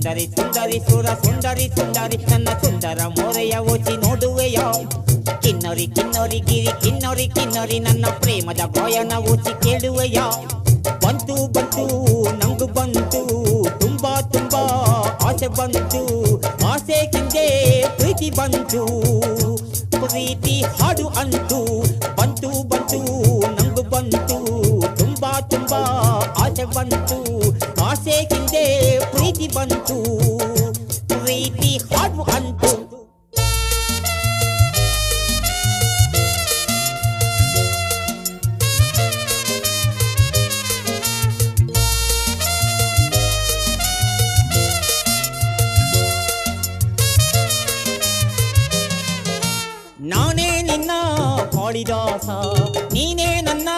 ಸುಂದರಿ ಸುಂದರಿ ಸುರ ಸುಂದರಿ ಸುಂದರಿ ನನ್ನ ಸುಂದರ ಮೋರೆಯ ಓಚಿ ನೋಡುವೆಯ ಕಿನ್ನರಿ ಕಿನ್ನರಿ ಗಿರಿ ಕಿನ್ನರಿ ಕಿನ್ನರಿ ನನ್ನ ಪ್ರೇಮದ ಗಾಯನ ಓಚಿ ಕೇಳುವೆಯ ಬಂತು ಬಂತು ನಂಗು ಬಂತು ತುಂಬಾ ತುಂಬಾ ಆಸೆ ಬಂತು ಆಸೆ ಕಿಂದೆ ಪ್ರೀತಿ ಬಂತು ಪ್ರೀತಿ ಹಾಡು ಅಂತು ಬಂತು ಬಂತು ನಂಗು ಬಂತು ತುಂಬಾ ತುಂಬಾ ಆಸೆ ಬಂತು ಆಸೆ ಕಿಂದೆ ಪ್ರೀತಿ ಬಂತು ಪ್ರೀತಿ ಹಾಡು ಅಂತು ನಾನೇ ನಿನ್ನ ಕಾಳಿದಾಸ ನೀನೇ ನನ್ನ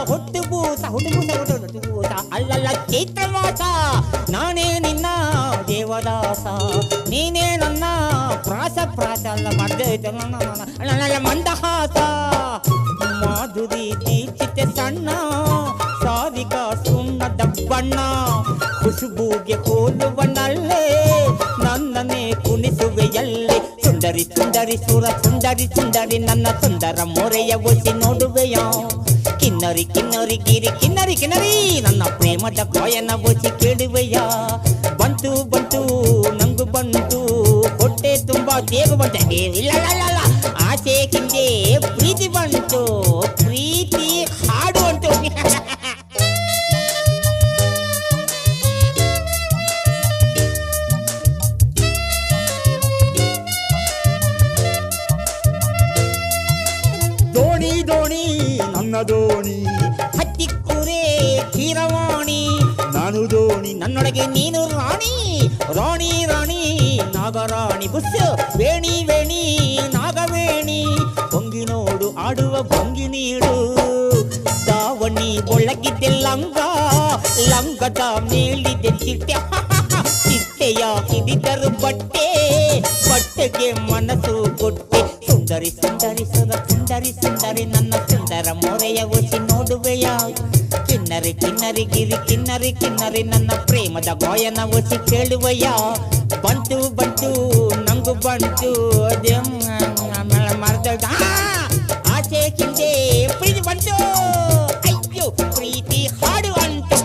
ಹುಟ್ಟುಬೂಸ ಹುಟ್ಟುಬೂಸ ಅಲ್ಲಲ್ಲ ಚೈತ್ರವಾಸ ನಾನೇ ನಿನ್ನ ದೇವದಾಸ ನೀನೇ ನನ್ನ ಪ್ರಾಸ ಅಲ್ಲ ನನ್ನ ಮಂದಹಾಸ ಮಾಧುರಿ ದೀಕ್ಷಿತ ಸಣ್ಣ ಸಾರಿಕ ಸುಣ್ಣದ ಬಣ್ಣ ಖುಷುಬೂಗೆ ಹೋಲುವನಲ್ಲೇ ನನ್ನನ್ನೇ ಕುಣಿಸುವೆಯಲ್ಲೇ ಸುಂದರಿ ಸುಂದರಿ ಸುರ ಸುಂದರಿ ಸುಂದರಿ ನನ್ನ ಸುಂದರ ಮೊರೆಯ ಒಸಿ ನೋಡುವೆಯ ಕಿನ್ನರಿ ಕಿನ್ನರಿ ಗಿರಿ ಕಿನ್ನರಿ ಕಿನ್ನರಿ ನನ್ನ ಪ್ರೇಮದ ಗಾಯನ ಒಸಿ ಕೇಳುವೆಯ ಬಂತು ಬಂತು ನಂಗು ಬಂತು ಹೊಟ್ಟೆ ತುಂಬಾ ಬೇಗ ಬಂತೆ ಇಲ್ಲ ಆಸೆ ಕಿಂದೆ ಪ್ರೀತಿ ಬಂತು ಪ್ರೀತಿ ಹಾಡು ಅಂತು ದೋಣಿ ದೋಣಿ ನನ್ನ ದೋಣಿ ಹತ್ತಿಕ್ಕುರೆ ಕೀರವಾಣಿ ನಾನು ದೋಣಿ ನನ್ನೊಳಗೆ ನೀನು ರಾಣಿ ರಾಣಿ ರಾಣಿ ನಾಗರಾಣಿ ಬುಸ್ ವೇಣಿ ವೇಣಿ ನಾಗವೇಣಿ ಭಂಗಿ ನೋಡು ಆಡುವ ಭಂಗಿ ನೀಡು ದಾವಣಿ ಒಳಗಿದ್ದೆ ಲಂಗ ಲಂಗದ ಮೇಲಿದೆ ಚಿಟ್ಟೆ ಚಿಟ್ಟೆಯ ಹಿಡಿದರು ಬಟ್ಟೆಗೆ ಮನಸ್ಸು ಕೊಟ್ಟೆ ಸುಂದರಿ ಸುಂದರಿ ಸುರ ಸುಂದರಿ ಸುಂದರಿ ನನ್ನ ಸುಂದರ ಮೊರೆಯ ಒಸಿ ನೋಡುವೆಯ ಕಿನ್ನರಿ ಕಿನ್ನರಿ ಗಿರಿ ಕಿನ್ನರಿ ಕಿನ್ನರಿ ನನ್ನ ಪ್ರೇಮದ ಗಾಯನ ಒಸಿ ಕೇಳುವೆಯ ಬಂತು ಬಂತು ನಂಗು ಬಂತು ಮರದ ಆಸೆ ಕಿಂದೆ ಪ್ರೀತಿ ಬಂತು ಅಯ್ಯೋ ಪ್ರೀತಿ ಹಾಡು ಅಂತು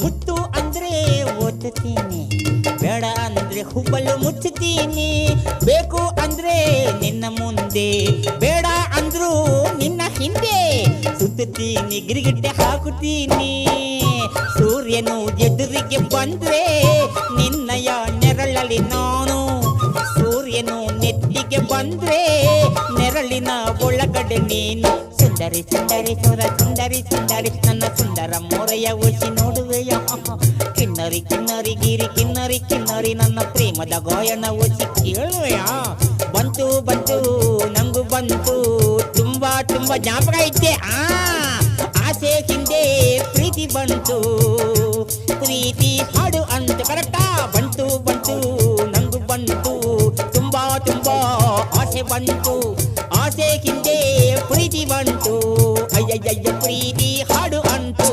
ಮುತ್ತು ಅಂದ್ರೆ ಓದುತ್ತೀನಿ ಬೇಡ ಅಂದ್ರೆ ಹುಬ್ಬಲು ಮುಚ್ಚುತ್ತೀನಿ ಬೇಕು ಅಂದ್ರೆ ನಿನ್ನ ಮುಂದೆ ಬೇಡ ಅಂದ್ರು ನಿನ್ನ ಹಿಂದೆ ಸುತ್ತುತ್ತೀನಿ ಗಿರಿಗಿಟ್ಟೆ ಹಾಕುತ್ತೀನಿ ಸೂರ್ಯನು ಎದುರಿಗೆ ಬಂದ್ರೆ ನಿನ್ನಯ ನೆರಳಲ್ಲಿ ನಾನು ಸೂರ್ಯನು ನೆತ್ತಿಗೆ ಬಂದ್ರೆ ನೆರಳಿನ ಒಳಗಡೆ ನೀನು ಸುಂದರಿ ಸುಂದರಿ ಸುರ ಸುಂದರಿ ಸುಂದರಿ ನನ್ನ ಸುಂದರ ಮೊರೆಯ ಒಸಿ ನೋಡುವೆಯ ಕಿನ್ನರಿ ಕಿನ್ನರಿ ಗಿರಿ ಕಿನ್ನರಿ ಕಿನ್ನರಿ ನನ್ನ ಪ್ರೇಮದ ಗಾಯನ ಒಸಿ ಕೇಳುವೆಯ ಬಂತು ಬಂತು ನಂಗು ಬಂತು ತುಂಬಾ ತುಂಬಾ ಜ್ಞಾಪಕ ಇದ್ದೆ ಆಸೆ ಹಿಂದೆ ಪ್ರೀತಿ ಬಂತು ಪ್ರೀತಿ ಹಾಡು ಅಂತ ಕರೆಕ್ಟಾ ಬಂತು ಬಂತು ನಂಗು ಬಂತು ತುಂಬಾ ತುಂಬಾ ಆಸೆ ಬಂತು ಆಸೆ ಹಿಂದೆ ಪ್ರೀತಿ ಬಂತು ಅಯ್ಯಯ್ಯ ಪ್ರೀತಿ ಹಾಡು ಅಂತು